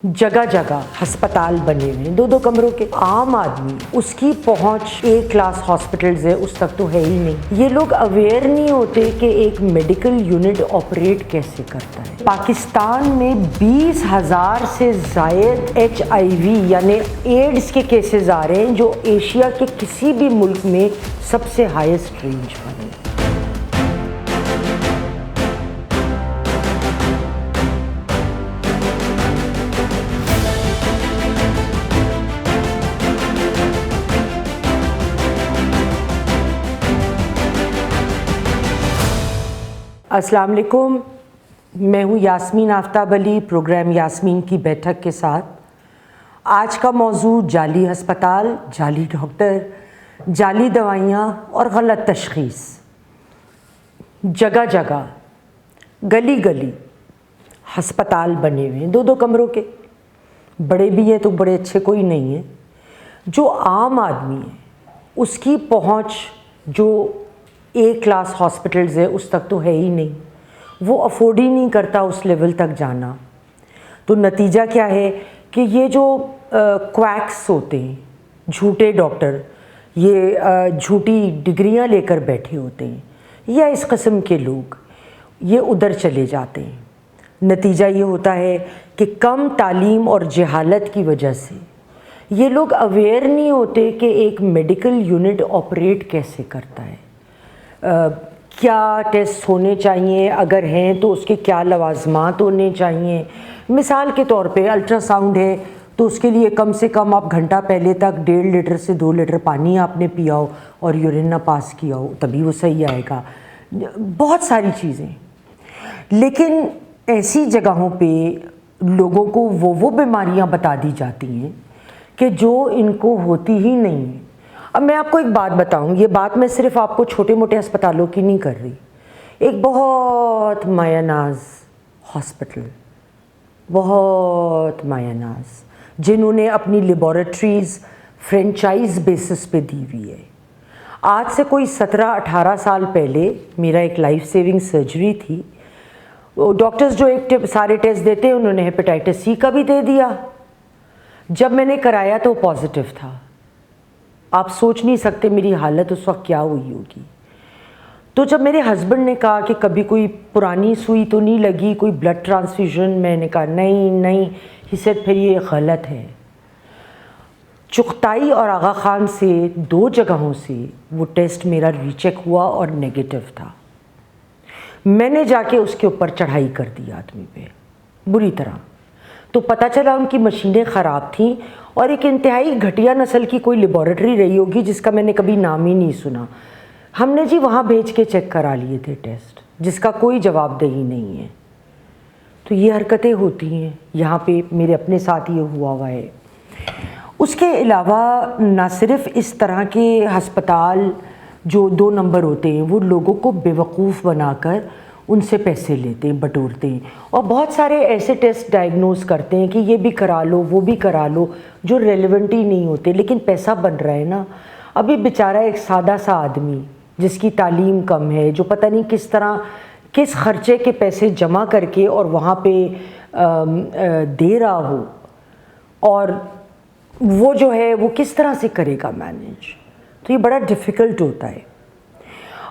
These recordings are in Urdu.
جگہ جگہ ہسپتال بنے ہوئے ہیں، دو کمروں کے۔ عام آدمی اس کی پہنچ ایک کلاس ہاسپٹلز ہے اس تک تو ہے ہی نہیں۔ یہ لوگ اویئر نہیں ہوتے کہ ایک میڈیکل یونٹ آپریٹ کیسے کرتا ہے۔ پاکستان میں 20,000 سے زائد HIV یعنی ایڈز کے کیسز آ رہے ہیں جو ایشیا کے کسی بھی ملک میں سب سے ہائیسٹ رینج پر ہیں۔ السلام علیکم، میں ہوں یاسمین آفتاب علی، پروگرام یاسمین کی بیٹھک کے ساتھ۔ آج کا موضوع جعلی ہسپتال، جعلی ڈاکٹر، جعلی دوائیاں اور غلط تشخیص۔ جگہ جگہ گلی گلی ہسپتال بنے ہوئے ہیں، دو کمروں کے، بڑے بھی ہیں تو بڑے اچھے کوئی نہیں ہیں۔ جو عام آدمی ہے اس کی پہنچ جو ایک کلاس ہاسپٹلز ہے اس تک تو ہے ہی نہیں، وہ افورڈ ہی نہیں کرتا اس لیول تک جانا۔ تو نتیجہ کیا ہے کہ یہ جو کویکس ہوتے ہیں، جھوٹے ڈاکٹر، یہ جھوٹی ڈگریاں لے کر بیٹھے ہوتے ہیں یا اس قسم کے لوگ، یہ ادھر چلے جاتے ہیں۔ نتیجہ یہ ہوتا ہے کہ کم تعلیم اور جہالت کی وجہ سے یہ لوگ اویئر نہیں ہوتے کہ ایک میڈیکل یونٹ آپریٹ کیسے کرتا ہے، کیا ٹیسٹ ہونے چاہیے، اگر ہیں تو اس کے کیا لوازمات ہونے چاہیے۔ مثال کے طور پہ الٹرا ساؤنڈ ہے تو اس کے لیے کم سے کم آپ گھنٹہ پہلے تک 1.5 لیٹر سے 2 لیٹر پانی آپ نے پیا ہو اور یورین نہ پاس کیا ہو تبھی وہ صحیح آئے گا۔ بہت ساری چیزیں، لیکن ایسی جگہوں پہ لوگوں کو وہ بیماریاں بتا دی جاتی ہیں کہ جو ان کو ہوتی ہی نہیں ہیں۔ اب میں آپ کو ایک بات بتاؤں، یہ بات میں صرف آپ کو چھوٹے موٹے ہسپتالوں کی نہیں کر رہی، ایک بہت مایہ ناز ہاسپٹل، بہت مایہ ناز، جنہوں نے اپنی لیبارٹریز فرینچائز بیسس پہ دی ہوئی ہے۔ آج سے کوئی 17-18 سال پہلے میرا ایک لائف سیونگ سرجری تھی، ڈاکٹرز جو ایک سارے ٹیسٹ دیتے ہیں انہوں نے ہیپیٹائٹس C کا بھی دے دیا۔ جب میں نے کرایا تو پازیٹیو تھا۔ آپ سوچ نہیں سکتے میری حالت اس وقت کیا ہوئی ہوگی۔ تو جب میرے ہسبینڈ نے کہا کہ کبھی کوئی پرانی سوئی تو نہیں لگی، کوئی بلڈ ٹرانسفیوژن، میں نے کہا نہیں، ہی سیڈ پھر یہ غلط ہے۔ چغتائی اور آغا خان سے 2 جگہوں سے وہ ٹیسٹ میرا ری چیک ہوا اور نیگیٹو تھا۔ میں نے جا کے اس کے اوپر چڑھائی کر دی آدمی پہ بری طرح، تو پتہ چلا ان کی مشینیں خراب تھیں اور ایک انتہائی گھٹیا نسل کی کوئی لیبارٹری رہی ہوگی جس کا میں نے کبھی نام ہی نہیں سنا۔ ہم نے جی وہاں بھیج کے چیک کرا لیے تھے ٹیسٹ، جس کا کوئی جواب دہی نہیں ہے۔ تو یہ حرکتیں ہوتی ہیں یہاں پہ، میرے اپنے ساتھ یہ ہوا ہے۔ اس کے علاوہ نہ صرف اس طرح کے ہسپتال جو 2 نمبر ہوتے ہیں وہ لوگوں کو بیوقوف بنا کر ان سے پیسے لیتے ہیں، بٹورتے ہیں، اور بہت سارے ایسے ٹیسٹ ڈائگنوز کرتے ہیں کہ یہ بھی کرا لو وہ بھی کرا لو جو ریلیونٹ ہی نہیں ہوتے، لیکن پیسہ بن رہا ہے نا۔ ابھی بیچارہ ایک سادہ سا آدمی جس کی تعلیم کم ہے، جو پتہ نہیں کس طرح کس خرچے کے پیسے جمع کر کے اور وہاں پہ دے رہا ہو، اور وہ جو ہے وہ کس طرح سے کرے گا مینیج، تو یہ بڑا ڈیفیکلٹ ہوتا ہے۔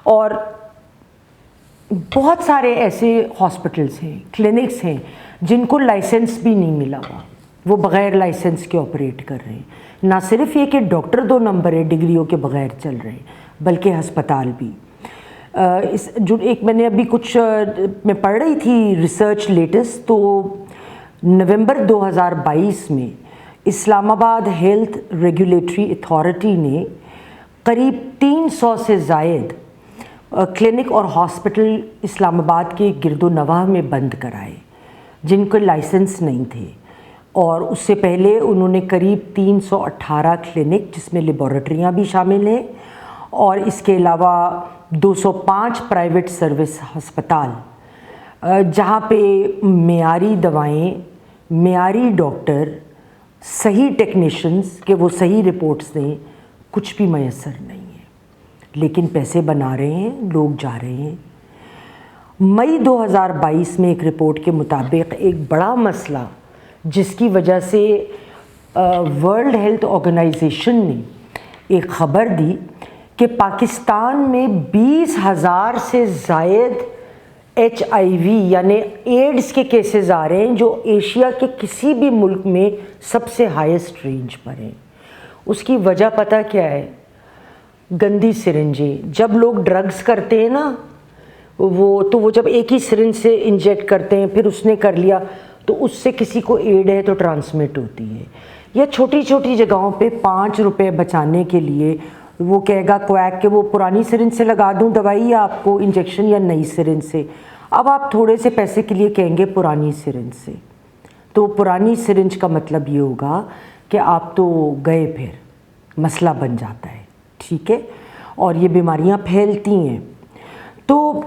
اور بہت سارے ایسے ہاسپٹلس ہیں، کلینکس ہیں جن کو لائسنس بھی نہیں ملا ہوا، وہ بغیر لائسنس کے آپریٹ کر رہے ہیں۔ نہ صرف یہ کہ ڈاکٹر 2 نمبر ہے، ڈگریوں کے بغیر چل رہے ہیں، بلکہ ہسپتال بھی۔ جو ایک میں نے ابھی کچھ میں پڑھ رہی تھی ریسرچ لیٹسٹ، تو نومبر 2022 میں اسلام آباد ہیلتھ ریگولیٹری اتھارٹی نے قریب 300 سے زائد کلینک اور ہاسپٹل اسلام آباد کے گرد و نواح میں بند کرائے جن کو لائسنس نہیں تھے، اور اس سے پہلے انہوں نے قریب 318 کلینک جس میں لیبارٹریاں بھی شامل ہیں، اور اس کے علاوہ 205 پرائیویٹ سروس ہسپتال جہاں پہ معیاری دوائیں، معیاری ڈاکٹر، صحیح ٹیکنیشنز کہ وہ صحیح رپورٹس دیں، کچھ بھی میسر نہیں ہے، لیکن پیسے بنا رہے ہیں، لوگ جا رہے ہیں۔ مئی 2022 میں ایک رپورٹ کے مطابق ایک بڑا مسئلہ جس کی وجہ سے ورلڈ ہیلتھ آرگنائزیشن نے ایک خبر دی کہ پاکستان میں 20,000 سے زائد HIV یعنی ایڈز کے کیسز آ رہے ہیں جو ایشیا کے کسی بھی ملک میں سب سے ہائیسٹ رینج پر ہیں۔ اس کی وجہ پتہ کیا ہے؟ گندی سرنجیں۔ جب لوگ ڈرگز کرتے ہیں نا وہ جب ایک ہی سرنج سے انجیکٹ کرتے ہیں، پھر اس نے کر لیا تو اس سے کسی کو ایڈ ہے تو ٹرانسمٹ ہوتی ہے۔ یا چھوٹی چھوٹی جگہوں پہ 5 روپے بچانے کے لیے وہ کہے گا کویک کہ وہ پرانی سرنج سے لگا دوں دوائی یا آپ کو انجیکشن یا نئی سرنج سے۔ اب آپ تھوڑے سے پیسے کے لیے کہیں گے پرانی سرنج سے، تو پرانی سرنج کا مطلب یہ ہوگا کہ آپ تو گئے، پھر مسئلہ بن جاتا ہے، ٹھیک ہے، اور یہ بیماریاں پھیلتی ہیں۔ تو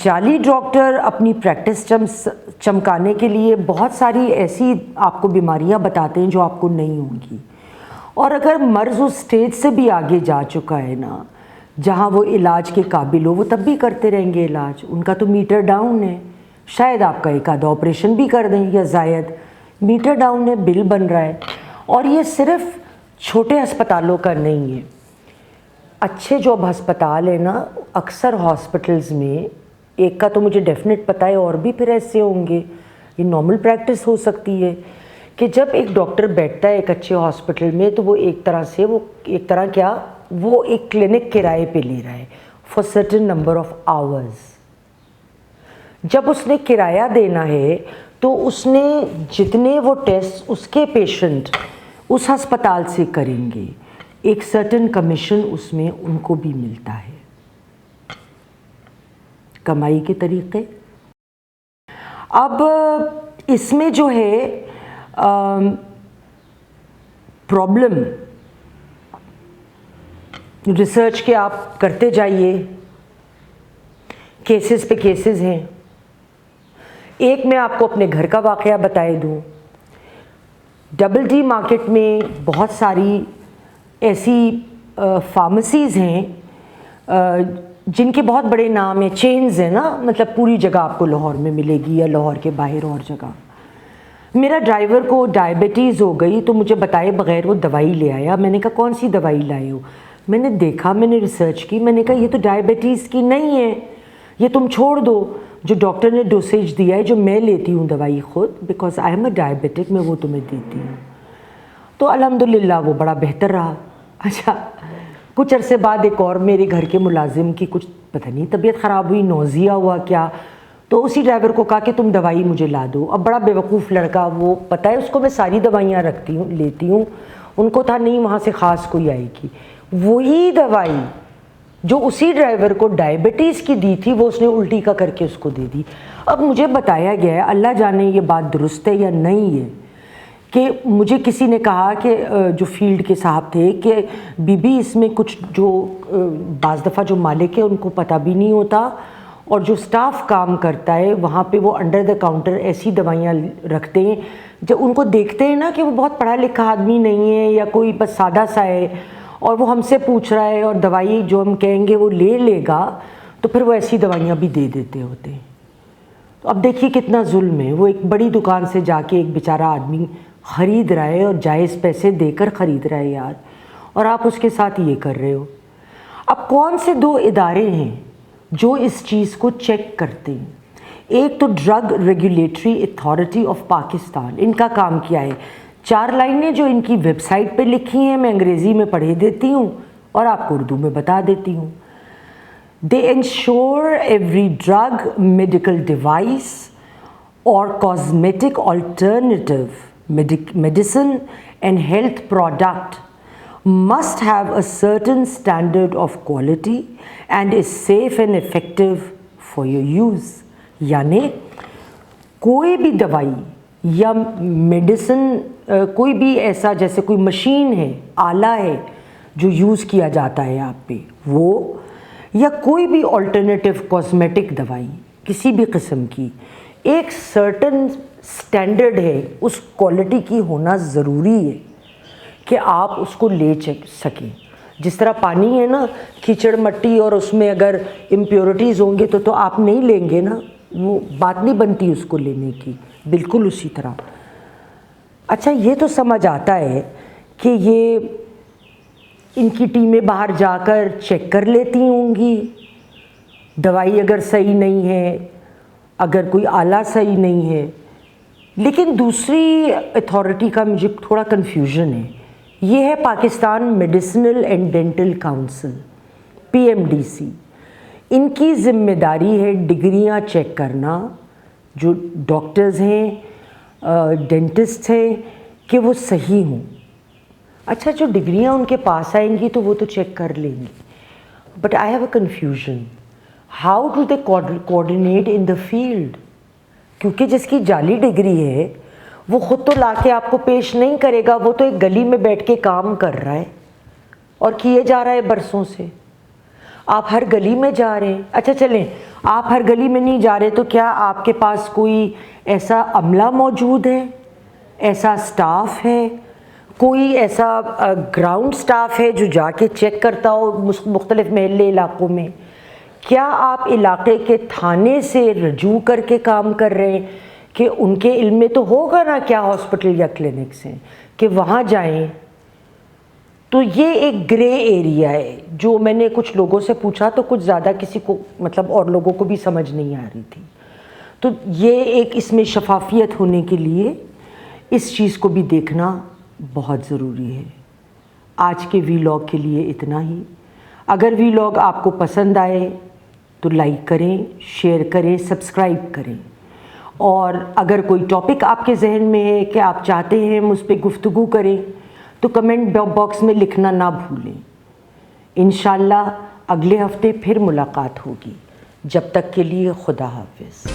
جعلی ڈاکٹر اپنی پریکٹس چمکانے کے لیے بہت ساری ایسی آپ کو بیماریاں بتاتے ہیں جو آپ کو نہیں ہوں گی، اور اگر مرض اس اسٹیج سے بھی آگے جا چکا ہے نا جہاں وہ علاج کے قابل ہو، وہ تب بھی کرتے رہیں گے علاج۔ ان کا تو میٹر ڈاؤن ہے، شاید آپ کا ایک آدھا آپریشن بھی کر دیں یا زائد، میٹر ڈاؤن ہے، بل بن رہا ہے۔ اور یہ صرف چھوٹے ہسپتالوں کا نہیں ہے، اچھے جو اب ہسپتال ہیں نا، اکثر ہاسپٹلز میں، ایک کا تو مجھے ڈیفینٹ پتہ ہے، اور بھی پھر ایسے ہوں گے، یہ نارمل پریکٹس ہو سکتی ہے کہ جب ایک ڈاکٹر بیٹھتا ہے ایک اچھے ہاسپٹل میں تو وہ ایک کلینک کرائے پہ لے رہا ہے for certain number of hours. جب اس نے کرایہ دینا ہے تو اس نے جتنے وہ ٹیسٹ اس کے پیشنٹ اس ہسپتال سے کریں گے، ایک سرٹن کمیشن اس میں ان کو بھی ملتا ہے۔ کمائی کے طریقے۔ اب اس میں جو ہے پرابلم، ریسرچ کے آپ کرتے جائیے، کیسز پہ کیسز ہیں۔ ایک میں آپ کو اپنے گھر کا واقعہ بتائے دوں، ڈبل ڈی مارکیٹ میں بہت ساری ایسی فارمیسیز ہیں جن کے بہت بڑے نام ہیں، چینز ہیں نا، مطلب پوری جگہ آپ کو لاہور میں ملے گی یا لاہور کے باہر اور جگہ۔ میرا ڈرائیور کو ڈائبٹیز ہو گئی تو مجھے بتائے بغیر وہ دوائی لے آیا۔ میں نے کہا کون سی دوائی لائے ہو؟ میں نے دیکھا، میں نے ریسرچ کی، میں نے کہا یہ تو ڈائبٹیز کی نہیں ہے، یہ تم چھوڑ دو۔ جو ڈاکٹر نے ڈوسیج دیا ہے، جو میں لیتی ہوں دوائی خود، because I am a diabetic, میں وہ تمہیں دیتی ہوں۔ تو الحمدللہ وہ بڑا بہتر رہا۔ اچھا، کچھ عرصے بعد ایک اور میرے گھر کے ملازم کی کچھ پتہ نہیں طبیعت خراب ہوئی، نوزیا ہوا کیا، تو اسی ڈرائیور کو کہا کہ تم دوائی مجھے لا دو۔ اب بڑا بیوقوف لڑکا، وہ پتہ ہے اس کو میں ساری دوائیاں لیتی ہوں، ان کو تھا نہیں وہاں سے خاص کوئی آئے گی۔ وہی دوائی جو اسی ڈرائیور کو ڈائبٹیز کی دی تھی، وہ اس نے الٹی کا کر کے اس کو دے دی۔ اب مجھے بتایا گیا ہے، اللہ جانے یہ بات درست ہے یا نہیں ہے، کہ مجھے کسی نے کہا کہ جو فیلڈ کے صاحب تھے کہ بی بی اس میں کچھ جو بعض دفعہ جو مالک ہے ان کو پتہ بھی نہیں ہوتا، اور جو سٹاف کام کرتا ہے وہاں پہ وہ انڈر دا کاؤنٹر ایسی دوائیاں رکھتے ہیں، جب ان کو دیکھتے ہیں نا کہ وہ بہت پڑھا لکھا آدمی نہیں ہے یا کوئی بس سادہ سا ہے، اور وہ ہم سے پوچھ رہا ہے اور دوائی جو ہم کہیں گے وہ لے لے گا، تو پھر وہ ایسی دوائیاں بھی دے دیتے ہوتے ہیں۔ تو اب دیکھیے کتنا ظلم ہے، وہ ایک بڑی دکان سے جا کے ایک بیچارہ آدمی خرید رہا ہے اور جائز پیسے دے کر خرید رہا ہے یار، اور آپ اس کے ساتھ یہ کر رہے ہو۔ اب کون سے دو ادارے ہیں جو اس چیز کو چیک کرتے ہیں؟ ایک تو drug regulatory authority of Pakistan, ان کا کام کیا ہے؟ 4 لائنیں جو ان کی ویب سائٹ پہ لکھی ہیں، میں انگریزی میں پڑھے دیتی ہوں اور آپ کو اردو میں بتا دیتی ہوں۔ They ensure every drug, medical device or cosmetic alternative, medicine and health product must have a certain standard of quality and is safe and effective for your use. یعنی کوئی بھی دوائی یا میڈیسن، کوئی بھی ایسا جیسے کوئی مشین ہے، آلہ ہے جو یوز کیا جاتا ہے آپ پہ، وہ یا کوئی بھی آلٹرنیٹیو کاسمیٹک دوائی کسی بھی قسم کی، ایک سرٹن سٹینڈرڈ ہے، اس کوالٹی کی ہونا ضروری ہے کہ آپ اس کو لے سکیں۔ جس طرح پانی ہے نا، کیچڑ مٹی اور اس میں اگر امپیورٹیز ہوں گے تو آپ نہیں لیں گے نا، وہ بات نہیں بنتی اس کو لینے کی، بالکل اسی طرح اچھا یہ تو سمجھ آتا ہے کہ یہ ان کی ٹیمیں باہر جا کر چیک کر لیتی ہوں گی، دوائی اگر صحیح نہیں ہے، اگر کوئی آلہ صحیح نہیں ہے، لیکن دوسری اتھارٹی کا مجھے تھوڑا کنفیوژن ہے، یہ ہے Pakistan medicinal and dental council PMDC. ان کی ذمہ داری ہے ڈگریاں چیک کرنا، جو ڈاکٹرز ہیں ڈینٹسٹ ہیں کہ وہ صحیح ہوں. اچھا جو ڈگریاں ان کے پاس آئیں گی تو وہ تو چیک کر لیں گی، but I have a confusion, how do they coordinate in the field? کیونکہ جس کی جعلی ڈگری ہے وہ خود تو لا کے آپ کو پیش نہیں کرے گا، وہ تو ایک گلی میں بیٹھ کے کام کر رہا ہے اور کیے جا رہا ہے برسوں سے. آپ ہر گلی میں جا رہے ہیں، اچھا چلیں آپ ہر گلی میں نہیں جا رہے تو کیا آپ کے پاس کوئی ایسا عملہ موجود ہے، ایسا سٹاف ہے، کوئی ایسا گراؤنڈ سٹاف ہے جو جا کے چیک کرتا ہو مختلف محلے علاقوں میں؟ کیا آپ علاقے کے تھانے سے رجوع کر کے کام کر رہے ہیں کہ ان کے علم میں تو ہوگا نا کیا ہاسپٹل یا کلینکس ہیں کہ وہاں جائیں؟ تو یہ ایک گرے ایریا ہے جو میں نے کچھ لوگوں سے پوچھا تو کچھ زیادہ کسی کو مطلب اور لوگوں کو بھی سمجھ نہیں آ رہی تھی. تو یہ ایک اس میں شفافیت ہونے کے لیے اس چیز کو بھی دیکھنا بہت ضروری ہے. آج کے ویلاگ کے لیے اتنا ہی. اگر ویلاگ آپ کو پسند آئے تو لائک کریں، شیئر کریں، سبسکرائب کریں، اور اگر کوئی ٹاپک آپ کے ذہن میں ہے کہ آپ چاہتے ہیں ہم اس پہ گفتگو کریں تو کمنٹ باکس میں لکھنا نہ بھولیں. انشاءاللہ اگلے ہفتے پھر ملاقات ہوگی. جب تک کے لیے خدا حافظ.